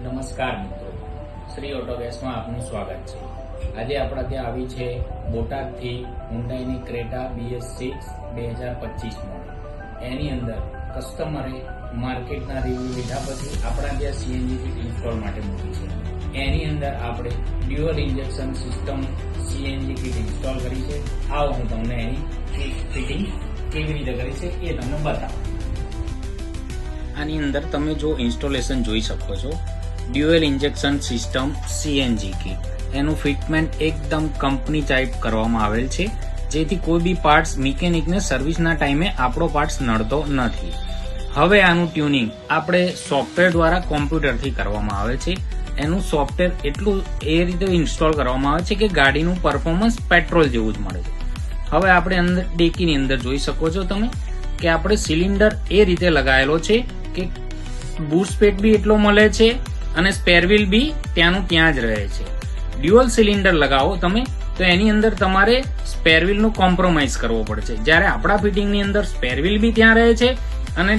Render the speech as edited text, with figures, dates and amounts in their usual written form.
નમસ્કાર મિત્રો, શ્રી ઓટોગેસમાં આપનું સ્વાગત છે। આજે આપણા ત્યાં આવી છે બોટાદથી હુન્ડાઈની ક્રેટા BS6 2025 મોડલ। એની અંદર કસ્ટમરે માર્કેટના રિવ્યુ લીધા પછી આપણા ત્યાં CNG કિટ ઇન્સ્ટોલ માટે મૂકી છે। એની અંદર આપણે dual injection system CNG kit install કરી છે। આવો હું તમને એની ફિટિંગ કેવી રીતે કરી છે એ તમને બતાવું। આની અંદર તમે જો ઇન્સ્ટોલેશન જોઈ શકો છો, dual injection system CNG kit, એનું ફિટમેન્ટ એકદમ કંપની ટાઈપ કરવામાં આવેલ છે, જેથી કોઈ બી પાર્ટ્સ મિકેનિકને સર્વિસના ટાઈમે આપણો પાર્ટ્સ નડતો નથી। હવે આનું ટ્યુનિંગ આપણે સોફ્ટવેર દ્વારા કોમ્પ્યુટરથી કરવામાં આવે છે। એનું સોફ્ટવેર એટલું એ રીતે ઇન્સ્ટોલ કરવામાં આવે છે કે ગાડીનું પરફોર્મન્સ પેટ્રોલ જેવું જ મળે છે। હવે આપણે અંદર ડેકીની અંદર જોઈ શકો છો તમે કે આપણે સિલિન્ડર એ રીતે લગાવેલો છે કે બૂટ સ્પેસ બી એટલો મળે છે અને સ્પેર વ્હીલ બી ત્યાંનું ત્યાં જ રહે છે। ડ્યુઅલ સિલિન્ડર લગાવો તમે તો એની અંદર તમારે સ્પેર વ્હીલનું કોમ્પ્રોમાઇઝ કરવો પડશે, જ્યારે આપણા ફિટિંગની અંદર સ્પેર વ્હીલ બી ત્યાં રહે છે અને